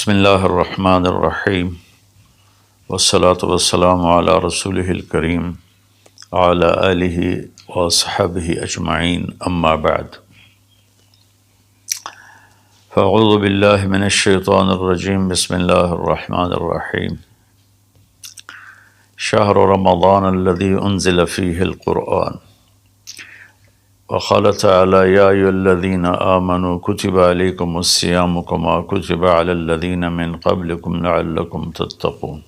بسم اللہ الرحمن الرحیم والصلاة والسلام علی رسولہ الکریم وعلی آلہ وصحبہ اجمعین اما بعد فاعوذ باللہ من الشیطان الرجیم بسم اللہ الرحمن الرحیم شہر رمضان الذی انزل فیہ القرآن وقال تعالی یا ایھا الذین آمنوا کتب علیکم الصیام کما کتب علی الذین من قبلکم لعلکم تتقون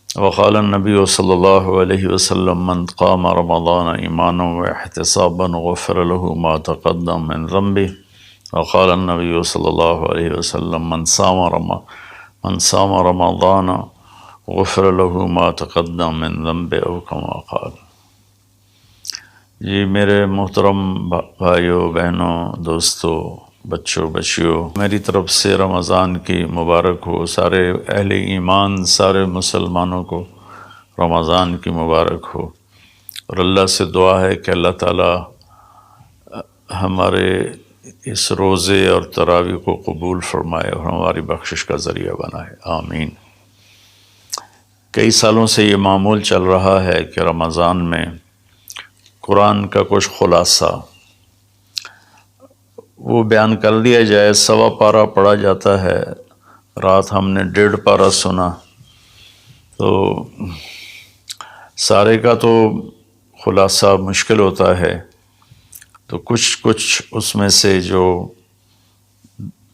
وقال النبی صلی اللہ علیہ وسلم من قام رمضان ایمانا واحتسابا غفر له ما تقدم من ذنبه وقال النبی صلی اللہ علیہ وسلم من صام رمضان غفر له ما تقدم من ذنبه او کما قال۔ جی میرے محترم بھائیوں بہنوں دوستوں بچوں بچیوں، میری طرف سے رمضان کی مبارک ہو۔ سارے اہل ایمان سارے مسلمانوں کو رمضان کی مبارک ہو، اور اللہ سے دعا ہے کہ اللہ تعالی ہمارے اس روزے اور تراویح کو قبول فرمائے اور ہماری بخشش کا ذریعہ بنائے، آمین۔ کئی سالوں سے یہ معمول چل رہا ہے کہ رمضان میں قرآن کا کچھ خلاصہ وہ بیان کر دیا جائے۔ سوا پارہ پڑھا جاتا ہے، رات ہم نے 1.5 پارہ سنا، تو سارے کا تو خلاصہ مشکل ہوتا ہے، تو کچھ اس میں سے جو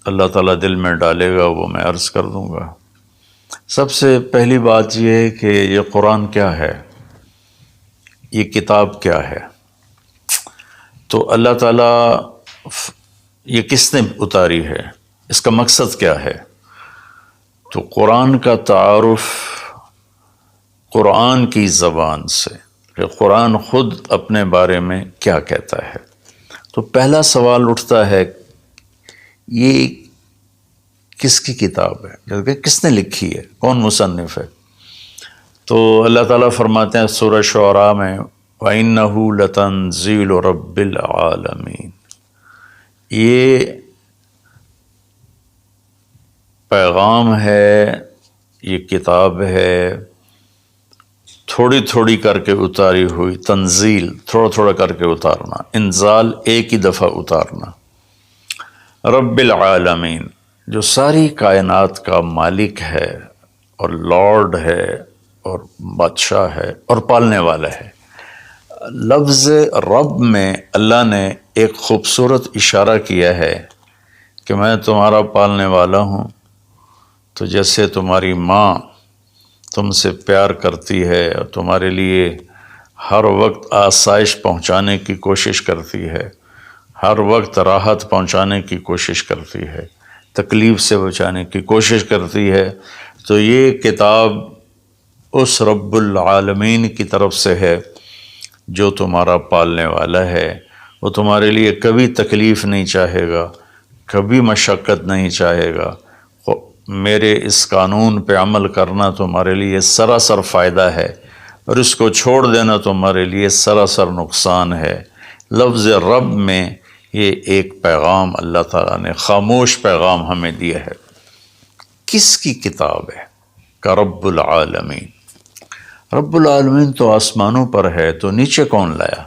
اللہ تعالیٰ دل میں ڈالے گا وہ میں عرض کر دوں گا۔ سب سے پہلی بات یہ ہے کہ یہ قرآن کیا ہے، یہ کتاب کیا ہے، تو اللہ تعالیٰ یہ کس نے اتاری ہے، اس کا مقصد کیا ہے؟ تو قرآن کا تعارف قرآن کی زبان سے کہ قرآن خود اپنے بارے میں کیا کہتا ہے۔ تو پہلا سوال اٹھتا ہے یہ کس کی کتاب ہے، کس نے لکھی ہے، کون مصنف ہے؟ تو اللہ تعالیٰ فرماتے ہیں سورہ شعراء میں وَإِنَّهُ لَتَنزِيلُ رَبِّ الْعَالَمِينَ، یہ پیغام ہے، یہ کتاب ہے، تھوڑی تھوڑی کر کے اتاری ہوئی، تنزیل تھوڑا تھوڑا کر کے اتارنا، انزال ایک ہی دفعہ اتارنا۔ رب العالمین، جو ساری کائنات کا مالک ہے اور لارڈ ہے اور بادشاہ ہے اور پالنے والا ہے۔ لفظ رب میں اللہ نے ایک خوبصورت اشارہ کیا ہے کہ میں تمہارا پالنے والا ہوں، تو جیسے تمہاری ماں تم سے پیار کرتی ہے اور تمہارے لیے ہر وقت آسائش پہنچانے کی کوشش کرتی ہے، ہر وقت راحت پہنچانے کی کوشش کرتی ہے، تکلیف سے بچانے کی کوشش کرتی ہے، تو یہ کتاب اس رب العالمین کی طرف سے ہے جو تمہارا پالنے والا ہے۔ وہ تمہارے لیے کبھی تکلیف نہیں چاہے گا، کبھی مشقت نہیں چاہے گا۔ میرے اس قانون پہ عمل کرنا تمہارے لیے سراسر فائدہ ہے، اور اس کو چھوڑ دینا تمہارے لیے سراسر نقصان ہے۔ لفظ رب میں یہ ایک پیغام اللہ تعالیٰ نے خاموش پیغام ہمیں دیا ہے۔ کس کی کتاب ہے؟ کہ رب العالمین۔ رب العالمین تو آسمانوں پر ہے، تو نیچے کون لایا؟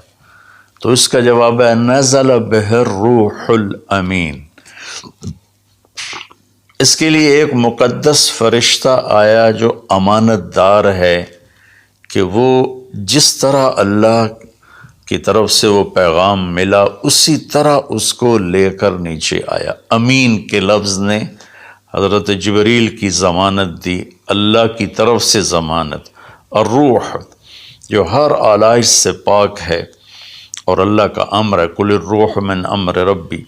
تو اس کا جواب ہے نزل بہ الروح الامین۔ اس کے لیے ایک مقدس فرشتہ آیا جو امانت دار ہے کہ وہ جس طرح اللہ کی طرف سے وہ پیغام ملا اسی طرح اس کو لے کر نیچے آیا۔ امین کے لفظ نے حضرت جبریل کی ضمانت دی، اللہ کی طرف سے ضمانت۔ اور روح جو ہر آلائش سے پاک ہے اور اللہ کا امر ہے، قل الروح من امر ربی۔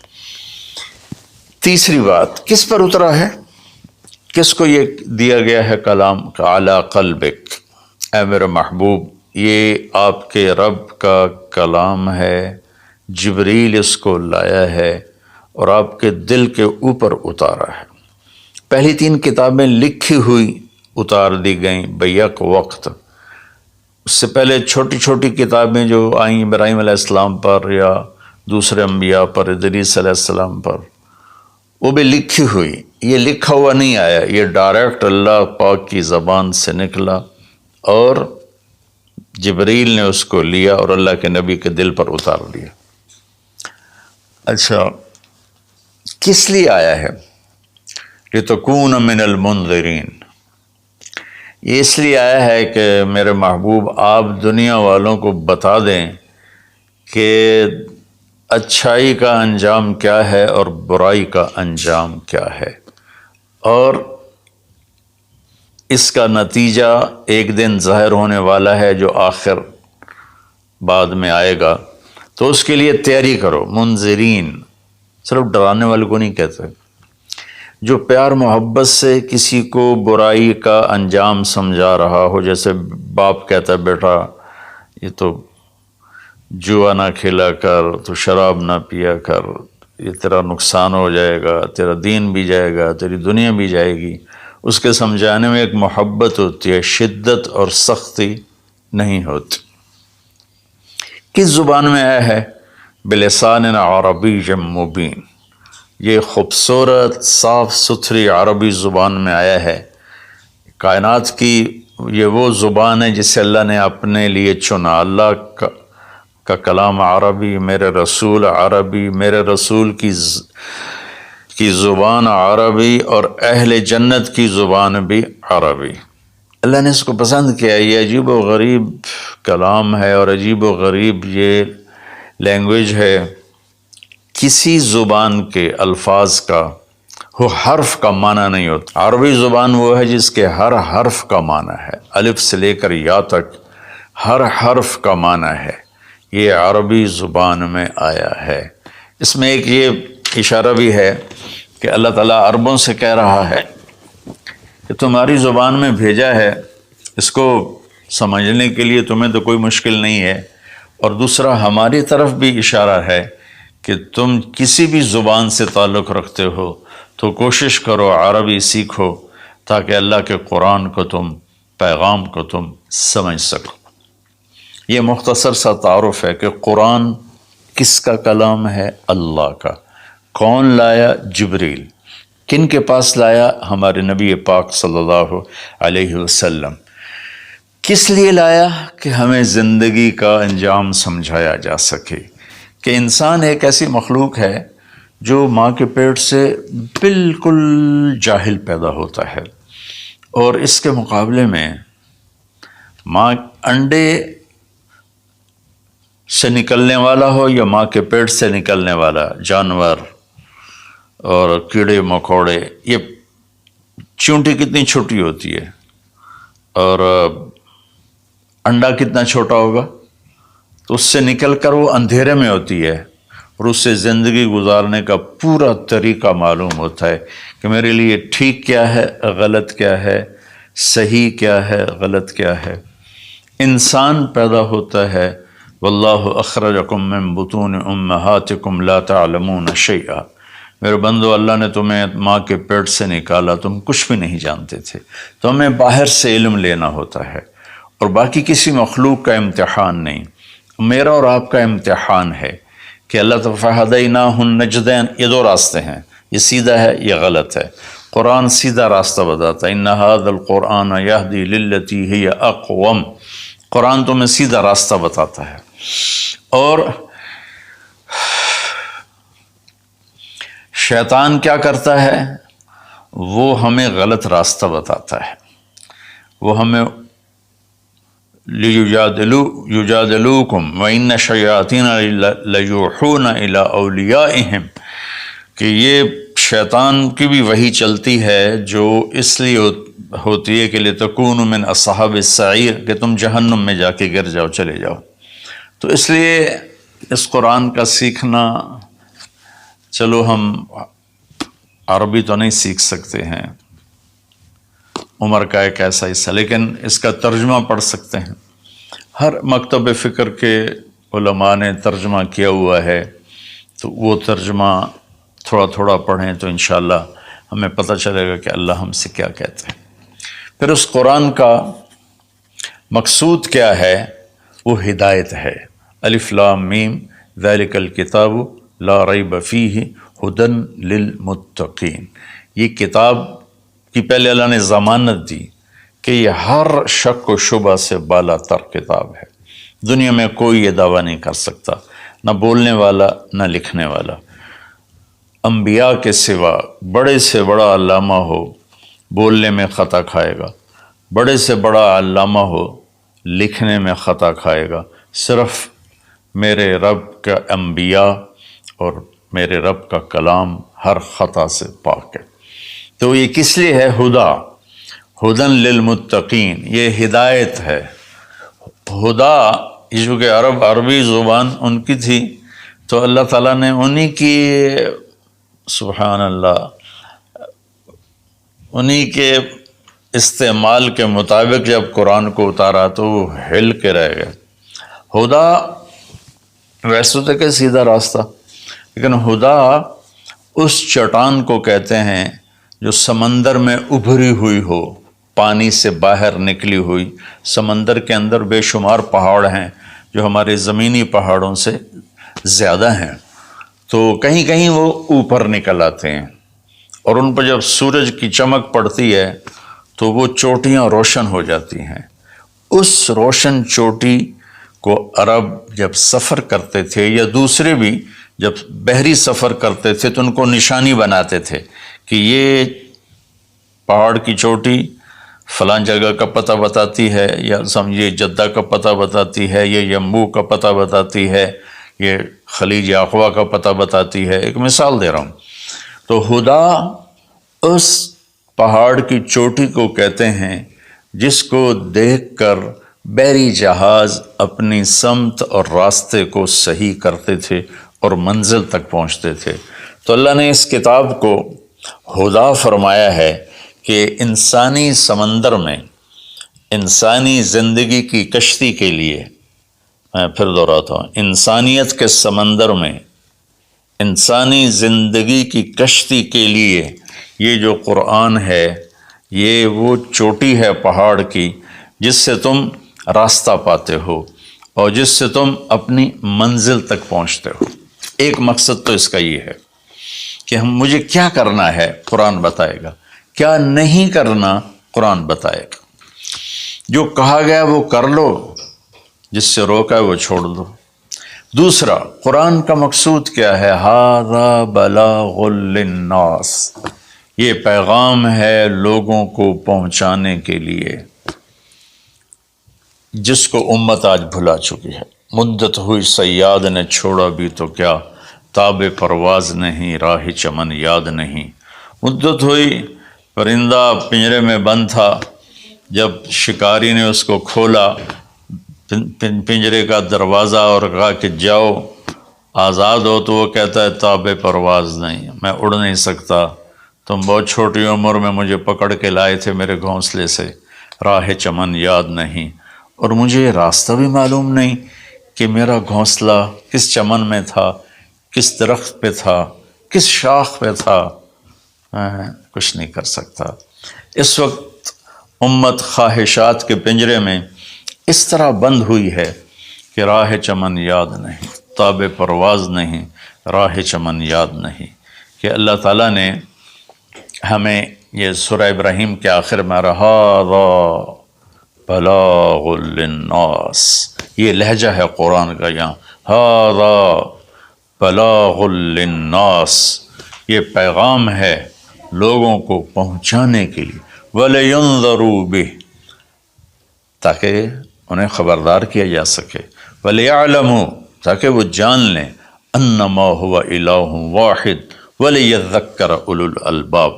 تیسری بات، کس پر اترا ہے، کس کو یہ دیا گیا ہے کلام؟ علی قلبک، اے میرے محبوب یہ آپ کے رب کا کلام ہے، جبریل اس کو لایا ہے اور آپ کے دل کے اوپر اتارا ہے۔ پہلی 3 کتابیں لکھی ہوئی اتار دی گئیں بیک وقت۔ اس سے پہلے چھوٹی چھوٹی کتابیں جو آئیں ابراہیم علیہ السلام پر یا دوسرے انبیاء پر، ادریس علیہ السلام پر، وہ بھی لکھی ہوئی، یہ لکھا ہوا نہیں آیا، یہ ڈائریکٹ اللہ پاک کی زبان سے نکلا اور جبریل نے اس کو لیا اور اللہ کے نبی کے دل پر اتار لیا۔ اچھا، کس لیے آیا ہے؟ لِتَكُونَ مِنَ الْمُنذِرِينَ، یہ اس لیے آیا ہے کہ میرے محبوب آپ دنیا والوں کو بتا دیں کہ اچھائی کا انجام کیا ہے اور برائی کا انجام کیا ہے، اور اس کا نتیجہ ایک دن ظاہر ہونے والا ہے جو آخر بعد میں آئے گا، تو اس کے لیے تیاری کرو۔ منذرین صرف ڈرانے والے کو نہیں کہتے، جو پیار محبت سے کسی کو برائی کا انجام سمجھا رہا ہو، جیسے باپ کہتا ہے بیٹا یہ تو جوا نہ کھیلا کر، تو شراب نہ پیا کر، یہ تیرا نقصان ہو جائے گا، تیرا دین بھی جائے گا، تیری دنیا بھی جائے گی، اس کے سمجھانے میں ایک محبت ہوتی ہے، شدت اور سختی نہیں ہوتی۔ کس زبان میں آیا ہے؟ بلسان عربی مبین، یہ خوبصورت صاف ستھری عربی زبان میں آیا ہے۔ کائنات کی یہ وہ زبان ہے جسے اللہ نے اپنے لیے چنا۔ اللہ کا کلام عربی، میرے رسول عربی، میرے رسول کی زبان عربی، اور اہل جنت کی زبان بھی عربی۔ اللہ نے اس کو پسند کیا۔ یہ عجیب و غریب کلام ہے اور عجیب و غریب یہ لینگویج ہے۔ کسی زبان کے الفاظ کا وہ حرف کا معنی نہیں ہوتا۔ عربی زبان وہ ہے جس کے ہر حرف کا معنی ہے، الف سے لے کر یا تک ہر حرف کا معنی ہے۔ یہ عربی زبان میں آیا ہے۔ اس میں ایک یہ اشارہ بھی ہے کہ اللہ تعالیٰ عربوں سے کہہ رہا ہے کہ تمہاری زبان میں بھیجا ہے، اس کو سمجھنے کے لیے تمہیں تو کوئی مشکل نہیں ہے، اور دوسرا ہماری طرف بھی اشارہ ہے کہ تم کسی بھی زبان سے تعلق رکھتے ہو تو کوشش کرو عربی سیکھو تاکہ اللہ کے قرآن کو تم، پیغام کو تم سمجھ سکو۔ یہ مختصر سا تعارف ہے کہ قرآن کس کا کلام ہے؟ اللہ کا۔ کون لایا؟ جبریل۔ کن کے پاس لایا؟ ہمارے نبی پاک صلی اللہ علیہ وسلم۔ کس لیے لایا؟ کہ ہمیں زندگی کا انجام سمجھایا جا سکے کہ انسان ایک ایسی مخلوق ہے جو ماں کے پیٹ سے بالکل جاہل پیدا ہوتا ہے، اور اس کے مقابلے میں ماں انڈے سے نکلنے والا ہو یا ماں کے پیٹ سے نکلنے والا جانور اور کیڑے مکوڑے، یہ چونٹی کتنی چھوٹی ہوتی ہے اور انڈا کتنا چھوٹا ہوگا، تو اس سے نکل کر وہ اندھیرے میں ہوتی ہے، اور اس سے زندگی گزارنے کا پورا طریقہ معلوم ہوتا ہے کہ میرے لیے ٹھیک کیا ہے، غلط کیا ہے، صحیح کیا ہے، غلط کیا ہے۔ انسان پیدا ہوتا ہے، واللہ اخرجکم من بطون امہاتکم لا تعلمون شیئا، میرے بندو اللہ نے تمہیں ماں کے پیٹ سے نکالا، تم کچھ بھی نہیں جانتے تھے، تو ہمیں باہر سے علم لینا ہوتا ہے، اور باقی کسی مخلوق کا امتحان نہیں، میرا اور آپ کا امتحان ہے کہ اللہ فَهَدَيْنَاهُ النَّجْدَيْنِ، یہ دو راستے ہیں، یہ سیدھا ہے، یہ غلط ہے۔ قرآن سیدھا راستہ بتاتا ہے، إِنَّ هَذَا الْقُرْآنَ يَهْدِي لِلَّتِي هِيَ أَقْوَمُ، قرآن تمہیں سیدھا راستہ بتاتا ہے۔ اور شیطان کیا کرتا ہے؟ وہ ہمیں غلط راستہ بتاتا ہے، وہ ہمیں یجادلوکم وَإِنَّ الشَّیَاطِینَ لَیُوحُونَ إِلیٰ أَوْلِیَائِہِم، کہ یہ شیطان کی بھی وحی چلتی ہے جو اس لیے ہوتی ہے کہ لِتَکُونُوا مِنْ أَصْحَابِ السَّعِیرِ، کہ تم جہنم میں جا کے گر جاؤ، چلے جاؤ۔ تو اس لیے اس قرآن کا سیکھنا، چلو ہم عربی تو نہیں سیکھ سکتے ہیں، عمر کا ایک ایسا حصہ، لیکن اس کا ترجمہ پڑھ سکتے ہیں۔ ہر مکتب فکر کے علماء نے ترجمہ کیا ہوا ہے، تو وہ ترجمہ تھوڑا تھوڑا پڑھیں تو انشاءاللہ ہمیں پتہ چلے گا کہ اللہ ہم سے کیا کہتے ہیں۔ پھر اس قرآن کا مقصود کیا ہے؟ وہ ہدایت ہے۔ الف لام میم ذالک الکتاب لا ریب فیہ ہدن للمتقین، یہ کتاب کی پہلے اللہ نے ضمانت دی کہ یہ ہر شک و شبہ سے بالا تر کتاب ہے۔ دنیا میں کوئی یہ دعویٰ نہیں کر سکتا، نہ بولنے والا نہ لکھنے والا۔ انبیاء کے سوا بڑے سے بڑا علامہ ہو بولنے میں خطا کھائے گا، بڑے سے بڑا علامہ ہو لکھنے میں خطا کھائے گا، صرف میرے رب کا انبیاء اور میرے رب کا کلام ہر خطا سے پاک ہے۔ تو یہ کس لیے ہے؟ ہدن للمتقین، یہ ہدایت ہے۔ ہدا یہ چونکہ عربی زبان ان کی تھی، تو اللہ تعالیٰ نے انہی کی، سبحان اللہ، انہی کے استعمال کے مطابق جب قرآن کو اتارا تو وہ ہل کے رہ گئے۔ ہدا ویسے تو کہ سیدھا راستہ، لیکن ہدا اس چٹان کو کہتے ہیں جو سمندر میں ابھری ہوئی ہو، پانی سے باہر نکلی ہوئی۔ سمندر کے اندر بے شمار پہاڑ ہیں جو ہمارے زمینی پہاڑوں سے زیادہ ہیں، تو کہیں کہیں وہ اوپر نکل آتے ہیں، اور ان پر جب سورج کی چمک پڑتی ہے تو وہ چوٹیاں روشن ہو جاتی ہیں۔ اس روشن چوٹی کو عرب جب سفر کرتے تھے یا دوسرے بھی جب بحری سفر کرتے تھے تو ان کو نشانی بناتے تھے کہ یہ پہاڑ کی چوٹی فلاں جگہ کا پتہ بتاتی ہے، یا سمجھیے جدہ کا پتہ بتاتی ہے، یہ یمبو کا پتہ بتاتی ہے، یہ خلیج عقبہ کا پتہ بتاتی ہے۔ ایک مثال دے رہا ہوں۔ تو ہدا اس پہاڑ کی چوٹی کو کہتے ہیں جس کو دیکھ کر بحری جہاز اپنی سمت اور راستے کو صحیح کرتے تھے اور منزل تک پہنچتے تھے۔ تو اللہ نے اس کتاب کو ہدا فرمایا ہے کہ انسانی سمندر میں، انسانی زندگی کی کشتی کے لیے، میں پھر دہراتا ہوں، انسانیت کے سمندر میں انسانی زندگی کی کشتی کے لیے یہ جو قرآن ہے، یہ وہ چوٹی ہے پہاڑ کی جس سے تم راستہ پاتے ہو اور جس سے تم اپنی منزل تک پہنچتے ہو۔ ایک مقصد تو اس کا یہ ہے کہ مجھے کیا کرنا ہے قرآن بتائے گا، کیا نہیں کرنا قرآن بتائے گا۔ جو کہا گیا وہ کر لو، جس سے روکا ہے وہ چھوڑ دو۔ دوسرا، قرآن کا مقصود کیا ہے؟ ھذا بلاغ للناس، یہ پیغام ہے لوگوں کو پہنچانے کے لیے، جس کو امت آج بھلا چکی ہے۔ مدت ہوئی صیاد نے چھوڑا بھی تو کیا، تاب پرواز نہیں راہ چمن یاد نہیں۔ مدت ہوئی، پرندہ پنجرے میں بند تھا، جب شکاری نے اس کو کھولا پنجرے کا دروازہ اور کہا کہ جاؤ آزاد ہو، تو وہ کہتا ہے تاب پرواز نہیں، میں اڑ نہیں سکتا، تم بہت چھوٹی عمر میں مجھے پکڑ کے لائے تھے میرے گھونسلے سے، راہ چمن یاد نہیں، اور مجھے راستہ بھی معلوم نہیں کہ میرا گھونسلہ کس چمن میں تھا، کس درخت پہ تھا، کس شاخ پہ تھا، میں کچھ نہیں کر سکتا۔ اس وقت امت خواہشات کے پنجرے میں اس طرح بند ہوئی ہے کہ راہ چمن یاد نہیں، تاب پرواز نہیں، راہ چمن یاد نہیں، کہ اللہ تعالیٰ نے ہمیں یہ سورہ ابراہیم کے آخر میں ھذا بلاغ للناس، یہ لہجہ ہے قرآن کا، یہاں ھذا بلاغ للناس، یہ پیغام ہے لوگوں کو پہنچانے کے لیے، وَلِيُنذَرُوا بِهِ، تاکہ انہیں خبردار کیا جا سکے، وَلِيَعْلَمُوا، تاکہ وہ جان لیں، أَنَّمَا هُوَ إِلَٰهٌ وَاحِدٌ وَلِيَذَّكَّرَ أُولُو الْأَلْبَابِ،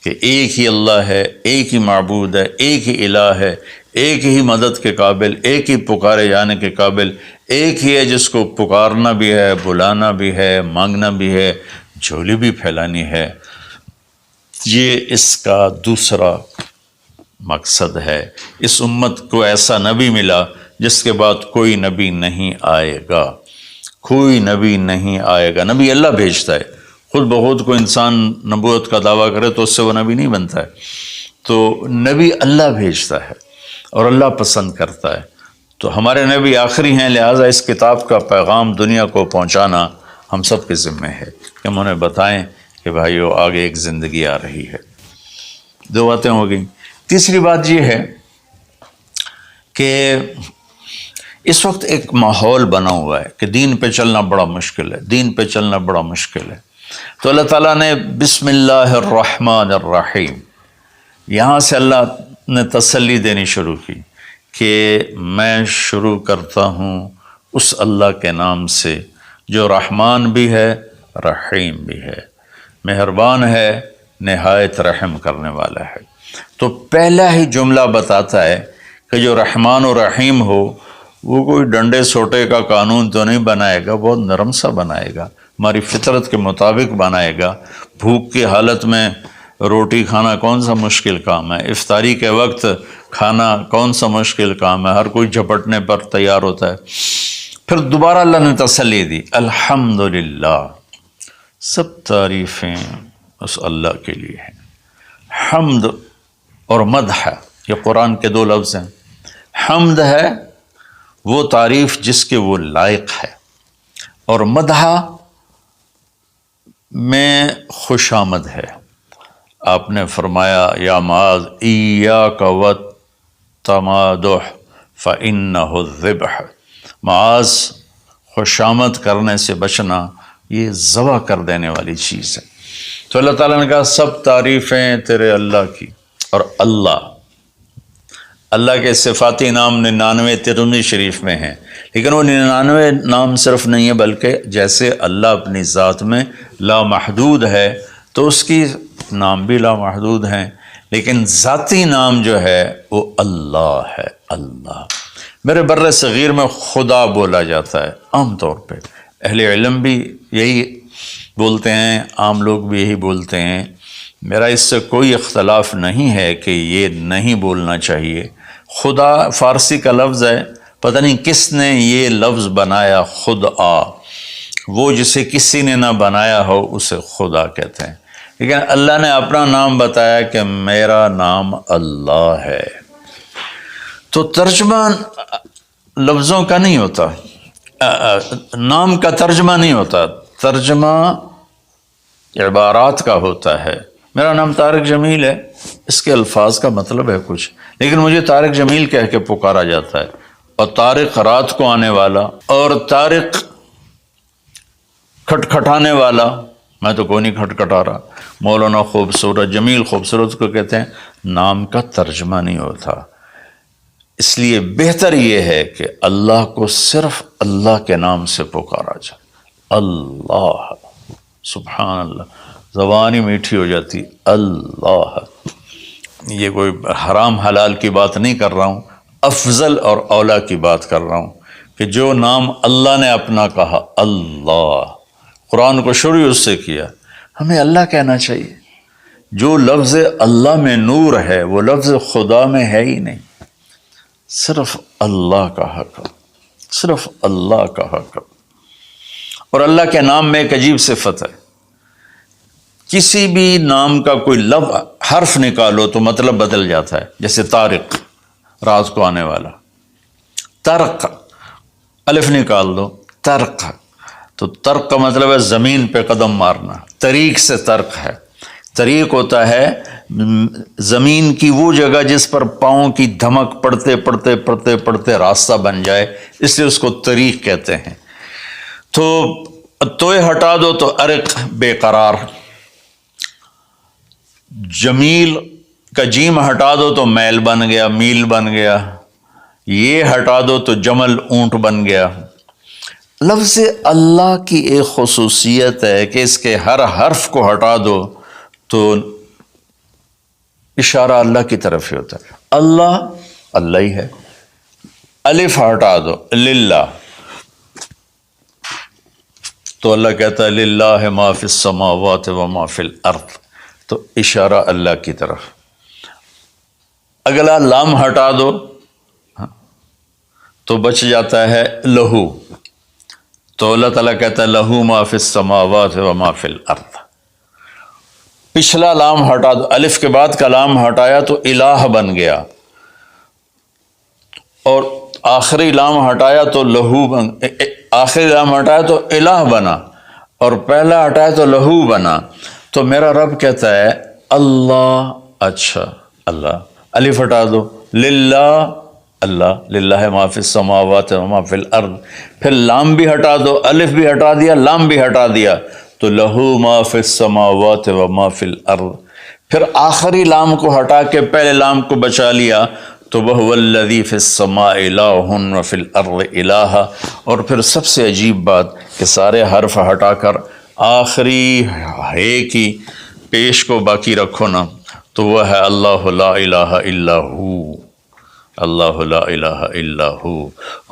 کہ ایک ہی اللہ ہے، ایک ہی معبود ہے، ایک ہی الہ ہے، ایک ہی مدد کے قابل، ایک ہی پکارے جانے کے قابل، ایک ہی ہے جس کو پکارنا بھی ہے، بلانا بھی ہے، مانگنا بھی ہے، جھولی بھی پھیلانی ہے۔ یہ اس کا دوسرا مقصد ہے۔ اس امت کو ایسا نبی ملا جس کے بعد کوئی نبی نہیں آئے گا، کوئی نبی نہیں آئے گا۔ نبی اللہ بھیجتا ہے، خود بخود کو انسان نبوت کا دعویٰ کرے تو اس سے وہ نبی نہیں بنتا ہے، تو نبی اللہ بھیجتا ہے اور اللہ پسند کرتا ہے۔ تو ہمارے نبی آخری ہیں، لہٰذا اس کتاب کا پیغام دنیا کو پہنچانا ہم سب کے ذمے ہے کہ ہم انہیں بتائیں کہ بھائیو آگے ایک زندگی آ رہی ہے۔ دو باتیں ہو گئیں۔ تیسری بات یہ ہے کہ اس وقت ایک ماحول بنا ہوا ہے کہ دین پہ چلنا بڑا مشکل ہے، دین پہ چلنا بڑا مشکل ہے۔ تو اللہ تعالیٰ نے بسم اللہ الرحمن الرحیم، یہاں سے اللہ نے تسلی دینی شروع کی کہ میں شروع کرتا ہوں اس اللہ کے نام سے جو رحمان بھی ہے رحیم بھی ہے، مہربان ہے، نہایت رحم کرنے والا ہے۔ تو پہلا ہی جملہ بتاتا ہے کہ جو رحمان و رحیم ہو وہ کوئی ڈنڈے سوٹے کا قانون تو نہیں بنائے گا، بہت نرم سا بنائے گا، ہماری فطرت کے مطابق بنائے گا۔ بھوک کی حالت میں روٹی کھانا کون سا مشکل کام ہے، افطاری کے وقت کھانا کون سا مشکل کام ہے، ہر کوئی جھپٹنے پر تیار ہوتا ہے۔ پھر دوبارہ اللہ نے تسلی دی، الحمدللہ، سب تعریفیں اس اللہ کے لیے ہیں۔ حمد اور مدح، یہ قرآن کے دو لفظ ہیں۔ حمد ہے وہ تعریف جس کے وہ لائق ہے، اور مدح میں خوش آمد ہے۔ آپ نے فرمایا یا معاذ ایاک والتمادح فإنہ الذبح، معاذ خوش آمد کرنے سے بچنا یہ ذبح کر دینے والی چیز ہے۔ تو اللہ تعالیٰ نے کہا سب تعریفیں تیرے اللہ کی، اور اللہ کے صفاتی نام 99 ترمذی شریف میں ہیں، لیکن وہ 99 نام صرف نہیں ہے، بلکہ جیسے اللہ اپنی ذات میں لامحدود ہے تو اس کی نام بھی لامحدود ہیں، لیکن ذاتی نام جو ہے وہ اللہ ہے۔ اللہ میرے بر صغیر میں خدا بولا جاتا ہے عام طور پہ، اہل علم بھی یہی بولتے ہیں، عام لوگ بھی یہی بولتے ہیں۔ میرا اس سے کوئی اختلاف نہیں ہے کہ یہ نہیں بولنا چاہیے۔ خدا فارسی کا لفظ ہے، پتہ نہیں کس نے یہ لفظ بنایا، خدا، وہ جسے کسی نے نہ بنایا ہو اسے خدا کہتے ہیں، لیکن اللہ نے اپنا نام بتایا کہ میرا نام اللہ ہے۔ تو ترجمہ لفظوں کا نہیں ہوتا، نام کا ترجمہ نہیں ہوتا، ترجمہ عبارات کا ہوتا ہے۔ میرا نام طارق جمیل ہے، اس کے الفاظ کا مطلب ہے کچھ، لیکن مجھے طارق جمیل کہہ کے پکارا جاتا ہے، اور طارق رات کو آنے والا، اور طارق کھٹکھٹانے والا، میں تو کوئی نہیں کھٹکھٹا رہا۔ مولانا خوبصورت، جمیل خوبصورت کو کہتے ہیں، نام کا ترجمہ نہیں ہوتا۔ اس لیے بہتر یہ ہے کہ اللہ کو صرف اللہ کے نام سے پکارا جائے، اللہ، سبحان اللہ، زبان ہی میٹھی ہو جاتی، اللہ۔ یہ کوئی حرام حلال کی بات نہیں کر رہا ہوں، افضل اور اولا کی بات کر رہا ہوں کہ جو نام اللہ نے اپنا کہا، اللہ، قرآن کو شروع اس سے کیا، ہمیں اللہ کہنا چاہیے۔ جو لفظ اللہ میں نور ہے وہ لفظ خدا میں ہے ہی نہیں، صرف اللہ کا حق، صرف اللہ کا حق۔ اور اللہ کے نام میں ایک عجیب صفت ہے، کسی بھی نام کا کوئی لفظ حرف نکالو تو مطلب بدل جاتا ہے۔ جیسے طارق، رات کو آنے والا، طرق، الف نکال دو، طرق، تو طرق کا مطلب ہے زمین پہ قدم مارنا، طریق سے طرق ہے۔ طریق ہوتا ہے زمین کی وہ جگہ جس پر پاؤں کی دھمک پڑتے پڑتے پڑتے پڑتے راستہ بن جائے، اس لیے اس کو طریق کہتے ہیں۔ تو ہٹا دو تو ارق، بے قرار۔ جمیل کا جیم ہٹا دو تو میل بن گیا، میل بن گیا۔ یہ ہٹا دو تو جمل، اونٹ بن گیا۔ لفظ اللہ کی ایک خصوصیت ہے کہ اس کے ہر حرف کو ہٹا دو تو اشارہ اللہ کی طرف ہی ہوتا ہے، اللہ اللہ ہی ہے۔ الف ہٹا دو، للہ، تو اللہ کہتا ہے للہ ما فی السماوات و ما فی الارض، تو اشارہ اللہ کی طرف۔ اگلا لام ہٹا دو تو بچ جاتا ہے لہو، تو اللہ تعالیٰ کہتا ہے لہو ما فی السماوات و ما فی الارض۔ پچھلا لام ہٹا دو، الف کے بعد کا لام ہٹایا تو الہ بن گیا، اور آخری لام ہٹایا تو لہو بن، آخری لام ہٹایا تو الہ بنا۔ اور پہلا ہٹائے تو لہو بنا. تو میرا رب کہتا ہے اللہ، اچھا اللہ، الف ہٹا دو، للہ، اللہ، للہ ما فی السماوات و ما فی الارض، پھر لام بھی ہٹا دو، الف بھی ہٹا دیا، لام بھی ہٹا دیا، تو لہو ما فی السماوات و ما فی الارض. پھر آخری لام کو ہٹا کے پہلے لام کو بچا لیا تو وَهُوَ الَّذِي فِي السَّمَاءِ إِلَٰهٌ وَفِي الْأَرْضِ إِلَٰهٌ. اور پھر سب سے عجیب بات کہ سارے حرف ہٹا کر آخری ہے کی پیش کو باقی رکھو نا، تو وہ ہے اللہ لا الہ الا ہو. اللہ لا الہ الا ہو،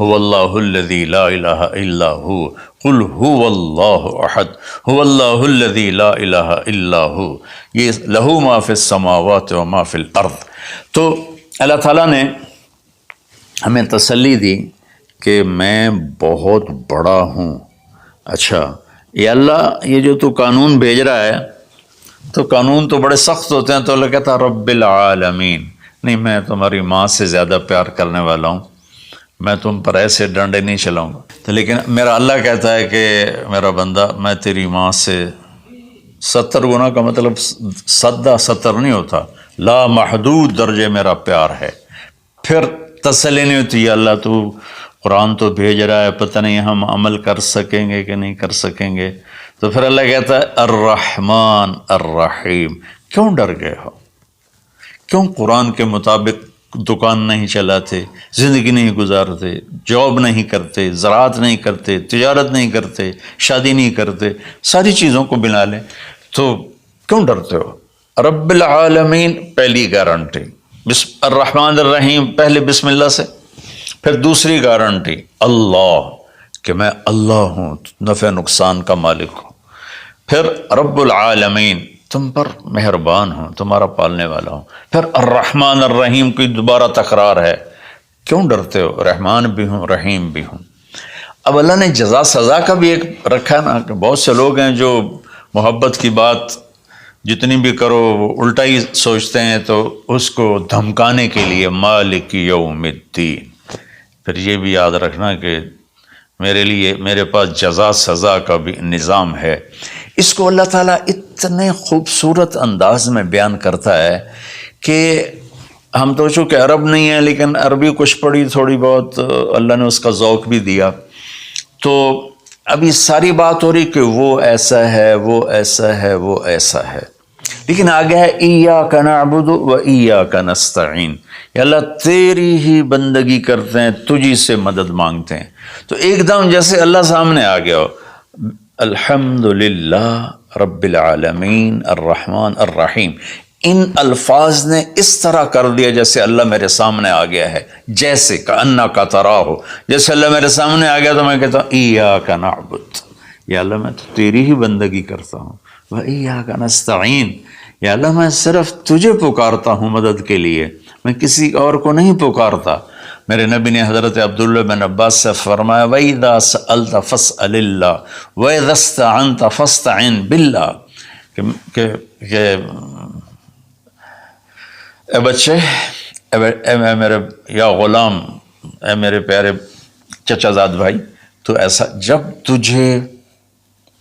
هو اللہ الذی لا الہ الا ہو، قل هو اللہ احد، هو اللہ الذی لا الہ الا ہو. یہ لہو ما فی السماوات و ما فی الارض. تو اللہ تعالیٰ نے ہمیں تسلی دی کہ میں بہت بڑا ہوں. اچھا یہ اللہ، یہ جو تو قانون بھیج رہا ہے، تو قانون تو بڑے سخت ہوتے ہیں، تو اللہ کہتا ہے رب العالمین، نہیں میں تمہاری ماں سے زیادہ پیار کرنے والا ہوں، میں تم پر ایسے ڈنڈے نہیں چلاؤں گا. تو لیکن میرا اللہ کہتا ہے کہ میرا بندہ، میں تیری ماں سے 70 گنا کا مطلب سدہ 70 نہیں ہوتا، لا محدود درجے میرا پیار ہے. پھر تسلی نہیں ہوتی، یا اللہ تو قرآن تو بھیج رہا ہے، پتہ نہیں ہم عمل کر سکیں گے کہ نہیں کر سکیں گے. تو پھر اللہ کہتا ہے الرحمن الرحیم. کیوں ڈر گئے ہو؟ کیوں قرآن کے مطابق دکان نہیں چلاتے، زندگی نہیں گزارتے، جاب نہیں کرتے، زراعت نہیں کرتے، تجارت نہیں کرتے، شادی نہیں کرتے، ساری چیزوں کو بنا لیں، تو کیوں ڈرتے ہو؟ رب العالمین پہلی گارنٹی، الرحمن الرحیم پہلے بسم اللہ سے. پھر دوسری گارنٹی اللہ، کہ میں اللہ ہوں، نفع نقصان کا مالک ہوں. پھر رب العالمین، تم پر مہربان ہوں، تمہارا پالنے والا ہوں. پھر الرحمن الرحیم کی دوبارہ تکرار ہے. کیوں ڈرتے ہو؟ رحمان بھی ہوں، رحیم بھی ہوں. اب اللہ نے جزا سزا کا بھی ایک رکھا نا، کہ بہت سے لوگ ہیں جو محبت کی بات جتنی بھی کرو وہ الٹا ہی سوچتے ہیں، تو اس کو دھمکانے کے لیے مالک یوم الدین. پھر یہ بھی یاد رکھنا کہ میرے لیے، میرے پاس جزا سزا کا بھی نظام ہے. اس کو اللہ تعالیٰ اتنے خوبصورت انداز میں بیان کرتا ہے کہ ہم تو چونکہ عرب نہیں ہیں، لیکن عربی کچھ پڑھی تھوڑی بہت، اللہ نے اس کا ذوق بھی دیا. تو ابھی ساری بات ہو رہی کہ وہ ایسا ہے، وہ ایسا ہے، وہ ایسا ہے، لیکن آگے ہے ایاک نعبد و ایاک نستعین. یا اللہ تیری ہی بندگی کرتے ہیں، تجھی سے مدد مانگتے ہیں. تو ایک دم جیسے اللہ سامنے آ گیا ہو، الحمدللہ رب العالمین الرحمن الرحیم. ان الفاظ نے اس طرح کر دیا جیسے اللہ میرے سامنے آ گیا ہے، جیسے کأنک تراہ، جیسے اللہ میرے سامنے آ گیا تو میں کہتا ہوں ایاک نعبد، یا اللہ میں تو تیری ہی بندگی کرتا ہوں، وَإِيَّاكَ نَسْتَعِينُ، یا اللہ میں صرف تجھے پکارتا ہوں مدد کے لیے، میں کسی اور کو نہیں پکارتا. میرے نبی نے حضرت عبداللہ بن عباس سے فرمایا وَإِذَا سَأَلْتَ فَاسْأَلِ اللَّهِ وَإِذَا اسْتَعَنْتَ فَاسْتَعِنْ بِاللَّهِ، کہ اے بچے، اے میرے یا غلام، اے میرے پیارے چچا زاد بھائی، تو ایسا جب تجھے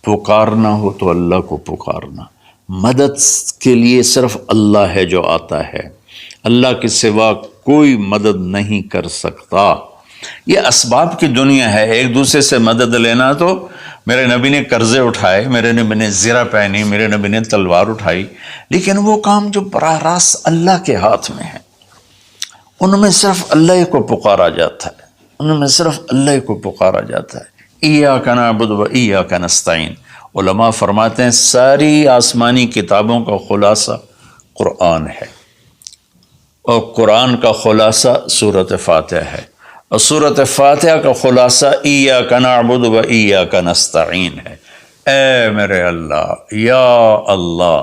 پکارنا ہو تو اللہ کو پکارنا. مدد کے لیے صرف اللہ ہے جو آتا ہے، اللہ کے سوا کوئی مدد نہیں کر سکتا. یہ اسباب کی دنیا ہے، ایک دوسرے سے مدد لینا. تو میرے نبی نے قرضے اٹھائے، میرے نبی نے زرہ پہنی، میرے نبی نے تلوار اٹھائی، لیکن وہ کام جو براہ راست اللہ کے ہاتھ میں ہے، ان میں صرف اللہ کو پکارا جاتا ہے، ان میں صرف اللہ کو پکارا جاتا ہے. ایاک نعبد و ایاک نستعین. علماء فرماتے ہیں ساری آسمانی کتابوں کا خلاصہ قرآن ہے، اور قرآن کا خلاصہ سورۃ فاتحہ ہے، اور سورۃ فاتحہ کا خلاصہ ایاک نعبد و ایاک نستعین ہے. اے میرے اللہ، یا اللہ،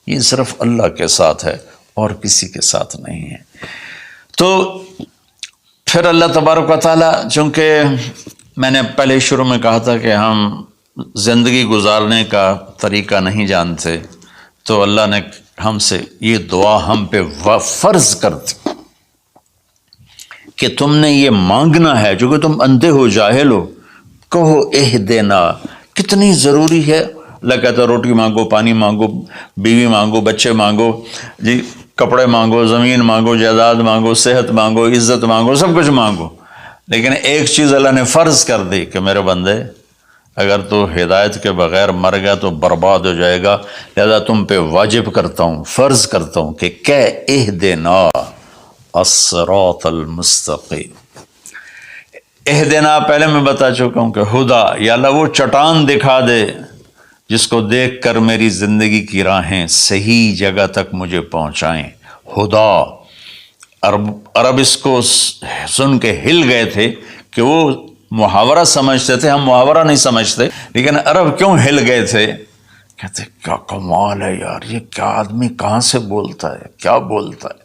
یہ صرف اللہ کے ساتھ ہے اور کسی کے ساتھ نہیں ہے. تو پھر اللہ تبارک و تعالیٰ، چونکہ میں نے پہلے شروع میں کہا تھا کہ ہم زندگی گزارنے کا طریقہ نہیں جانتے، تو اللہ نے ہم سے یہ دعا ہم پہ فرض کر دی کہ تم نے یہ مانگنا ہے، جو کہ تم اندھے ہو، جاہل ہو، کہو اہدنا، کہ کتنی ضروری ہے. اللہ کہتا ہے روٹی مانگو، پانی مانگو، بیوی مانگو، بچے مانگو، جی کپڑے مانگو، زمین مانگو، جائیداد مانگو، صحت مانگو، عزت مانگو، سب کچھ مانگو. لیکن ایک چیز اللہ نے فرض کر دی کہ میرے بندے اگر تو ہدایت کے بغیر مر گیا تو برباد ہو جائے گا، لہذا تم پہ واجب کرتا ہوں، فرض کرتا ہوں کہ اہدنا الصراط المستقیم. اہدنا پہلے میں بتا چکا ہوں کہ خدا یا اللہ وہ چٹان دکھا دے جس کو دیکھ کر میری زندگی کی راہیں صحیح جگہ تک مجھے پہنچائیں. خدا عرب اس کو سن کے ہل گئے تھے کہ وہ محاورہ سمجھتے تھے، ہم محاورہ نہیں سمجھتے، لیکن عرب کیوں ہل گئے تھے؟ کہتے کیا کمال ہے یار، یہ کیا آدمی کہاں سے بولتا ہے، کیا بولتا ہے.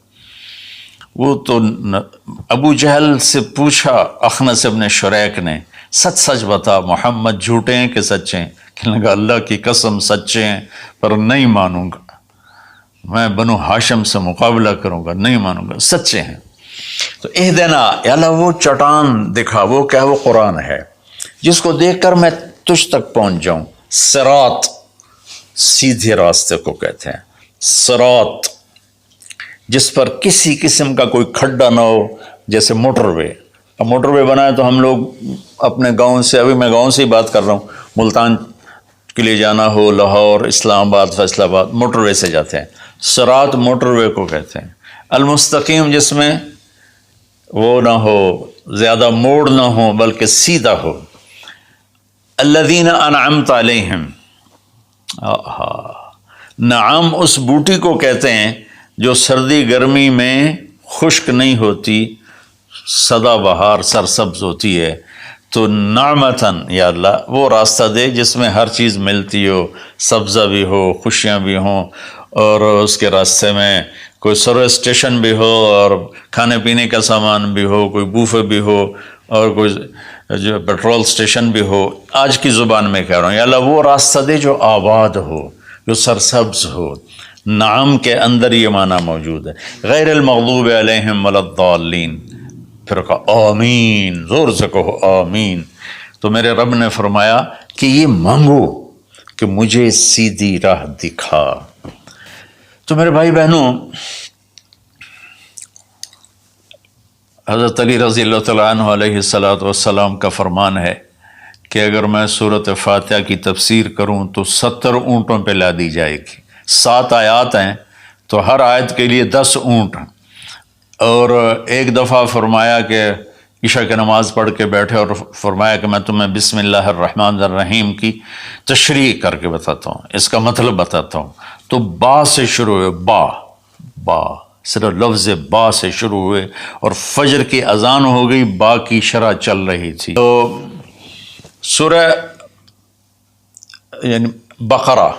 وہ تو ابو جہل سے پوچھا اخنس ابن شریک نے، سچ سچ بتا محمد جھوٹے ہیں کہ سچے ہیں؟ کہنے لگا اللہ کی قسم سچے ہیں، پر نہیں مانوں گا، میں بنو ہاشم سے مقابلہ کروں گا، نہیں مانوں گا، سچے ہیں. تو اہدنا یا اللہ وہ چٹان دکھا، وہ کیا، وہ قرآن ہے جس کو دیکھ کر میں تجھ تک پہنچ جاؤں. صراط سیدھے راستے کو کہتے ہیں، صراط جس پر کسی قسم کا کوئی کھڈا نہ ہو، جیسے موٹر وے. اب موٹر وے بنائے تو ہم لوگ اپنے گاؤں سے، ابھی میں گاؤں سے ہی بات کر رہا ہوں، ملتان کے لیے جانا ہو، لاہور، اسلام آباد، فیصل آباد، موٹر وے سے جاتے ہیں. صراط موٹر وے کو کہتے ہیں. المستقیم جس میں وہ نہ ہو، زیادہ موڑ نہ ہو بلکہ سیدھا ہو. الذین انعمت علیہم، نعام اس بوٹی کو کہتے ہیں جو سردی گرمی میں خشک نہیں ہوتی، سدا بہار سرسبز ہوتی ہے. تو نعمتاً یا اللہ وہ راستہ دے جس میں ہر چیز ملتی ہو، سبزہ بھی ہو، خوشیاں بھی ہوں، اور اس کے راستے میں کوئی سروس اسٹیشن بھی ہو، اور کھانے پینے کا سامان بھی ہو، کوئی بوفے بھی ہو، اور کوئی جو پیٹرول اسٹیشن بھی ہو. آج کی زبان میں کہہ رہا ہوں، یا اللہ وہ راستہ دے جو آباد ہو، جو سرسبز ہو. نعم کے اندر یہ معنی موجود ہے. غیر المغضوب علیہم ولا الضالین، پھر کہا آمین، زور سے کہو آمین. تو میرے رب نے فرمایا کہ یہ مانگو کہ مجھے سیدھی راہ دکھا. تو میرے بھائی بہنوں، حضرت علی رضی اللہ تعالیٰ عنہ علیہ السلام کا فرمان ہے کہ اگر میں سورۃ فاتحہ کی تفسیر کروں تو 70 اونٹوں پہ لا دی جائے گی. 7 آیات ہیں تو ہر آیت کے لیے 10 اونٹ. اور ایک دفعہ فرمایا کہ عشاء کی نماز پڑھ کے بیٹھے اور فرمایا کہ میں تمہیں بسم اللہ الرحمن الرحیم کی تشریح کر کے بتاتا ہوں، اس کا مطلب بتاتا ہوں. تو با سے شروع ہوئے، با صرف لفظ با سے شروع ہوئے، اور فجر کی اذان ہو گئی، با کی شرح چل رہی تھی. تو سورہ یعنی بقرہ،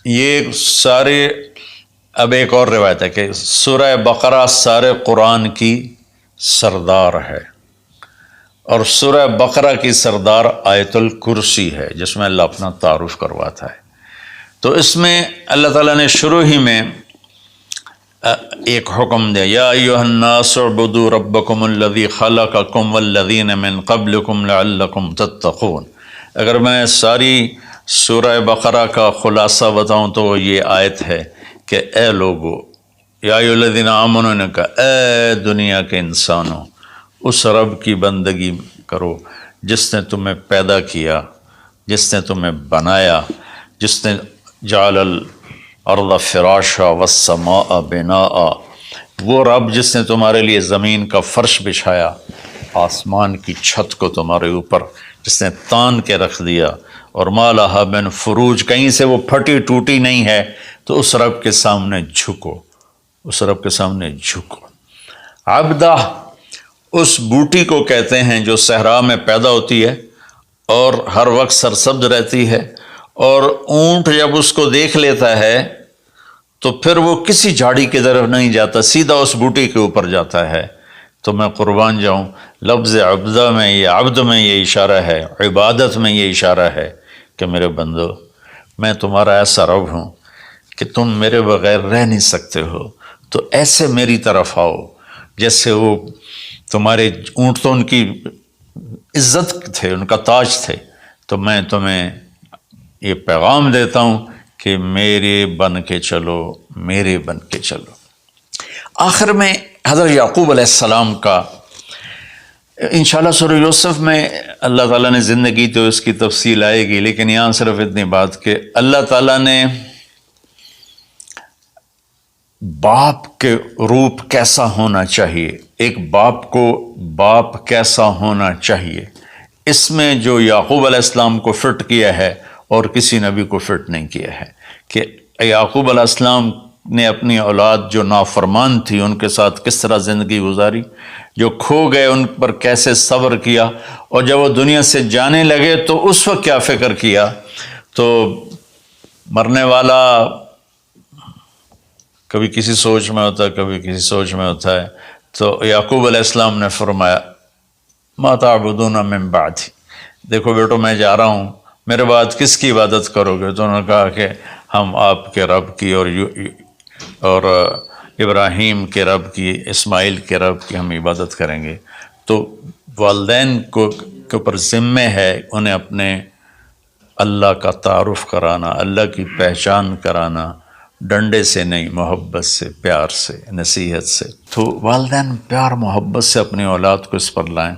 یہ سارے، اب ایک اور روایت ہے کہ سورہ بقرہ سارے قرآن کی سردار ہے، اور سورہ بقرہ کی سردار آیت الکرسی ہے جس میں اللہ اپنا تعارف کرواتا ہے. تو اس میں اللہ تعالیٰ نے شروع ہی میں ایک حکم دیا، یا ایھا الناس اعبدوا ربکم الذی خلقکم والذین من قبلکم لعلکم تتقون. اگر میں ساری سورہ بقرہ کا خلاصہ بتاؤں تو یہ آیت ہے کہ اے لوگو، یا ایھا الذین آمنوا نے کہا اے دنیا کے انسانوں، اس رب کی بندگی کرو جس نے تمہیں پیدا کیا، جس نے تمہیں بنایا، جس نے جعل الارض فراشا والسماء بناء، وہ رب جس نے تمہارے لیے زمین کا فرش بچھایا، آسمان کی چھت کو تمہارے اوپر جس نے تان کے رکھ دیا، اور ما لہا من فروج، کہیں سے وہ پھٹی ٹوٹی نہیں ہے. تو اس رب کے سامنے جھکو، اس رب کے سامنے جھکو. عبدہ اس بوٹی کو کہتے ہیں جو صحرا میں پیدا ہوتی ہے اور ہر وقت سرسبز رہتی ہے، اور اونٹ جب اس کو دیکھ لیتا ہے تو پھر وہ کسی جھاڑی کی طرف نہیں جاتا، سیدھا اس بوٹی کے اوپر جاتا ہے. تو میں قربان جاؤں، لفظ عبدہ میں، یہ عبد میں یہ اشارہ ہے، عبادت میں یہ اشارہ ہے کہ میرے بندو، میں تمہارا ایسا رب ہوں کہ تم میرے بغیر رہ نہیں سکتے ہو. تو ایسے میری طرف آؤ جیسے وہ تمہارے اونٹ تو ان کی عزت تھے، ان کا تاج تھے، تو میں تمہیں یہ پیغام دیتا ہوں کہ میرے بن کے چلو، میرے بن کے چلو۔ آخر میں حضرت یعقوب علیہ السلام کا انشاءاللہ سورہ یوسف میں اللہ تعالیٰ نے زندگی تو اس کی تفصیل آئے گی، لیکن یہاں صرف اتنی بات کہ اللہ تعالیٰ نے باپ کے روپ کیسا ہونا چاہیے، ایک باپ کو باپ کیسا ہونا چاہیے، اس میں جو یعقوب علیہ السلام کو فٹ کیا ہے اور کسی نبی کو فٹ نہیں کیا ہے، کہ یعقوب علیہ السلام نے اپنی اولاد جو نافرمان تھی ان کے ساتھ کس طرح زندگی گزاری، جو کھو گئے ان پر کیسے صبر کیا، اور جب وہ دنیا سے جانے لگے تو اس وقت کیا فکر کیا۔ تو مرنے والا کبھی کسی سوچ میں ہوتا ہے، کبھی کسی سوچ میں ہوتا ہے، تو یعقوب علیہ السلام نے فرمایا ما تعبدون من بعدی، دیکھو بیٹو میں جا رہا ہوں، میرے بعد کس کی عبادت کرو گے؟ تو انہوں نے کہا کہ ہم آپ کے رب کی اور ابراہیم کے رب کی، اسماعیل کے رب کی ہم عبادت کریں گے۔ تو والدین کے اوپر ذمہ ہے انہیں اپنے اللہ کا تعارف کرانا، اللہ کی پہچان کرانا، ڈنڈے سے نہیں، محبت سے، پیار سے، نصیحت سے۔ تو والدین پیار محبت سے اپنی اولاد کو اس پر لائیں۔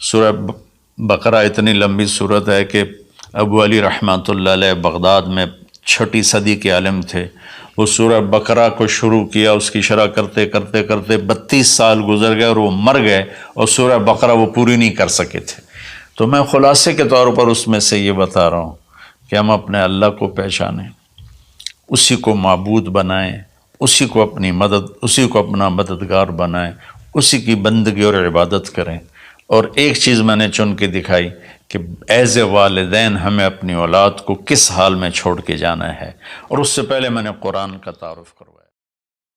سورہ بقرہ اتنی لمبی صورت ہے کہ ابو علی رحمۃ اللہ علیہ بغداد میں 6 صدی کے عالم تھے، وہ سورہ بقرہ کو شروع کیا، اس کی شرح کرتے کرتے کرتے 32 سال گزر گئے اور وہ مر گئے اور سورہ بقرہ وہ پوری نہیں کر سکے تھے۔ تو میں خلاصے کے طور پر اس میں سے یہ بتا رہا ہوں کہ ہم اپنے اللہ کو پہچانیں، اسی کو معبود بنائیں، اسی کو اپنی مدد، اسی کو اپنا مددگار بنائیں، اسی کی بندگی اور عبادت کریں۔ اور ایک چیز میں نے چن کے دکھائی کہ ایز اے والدین ہمیں اپنی اولاد کو کس حال میں چھوڑ کے جانا ہے، اور اس سے پہلے میں نے قرآن کا تعارف کروایا۔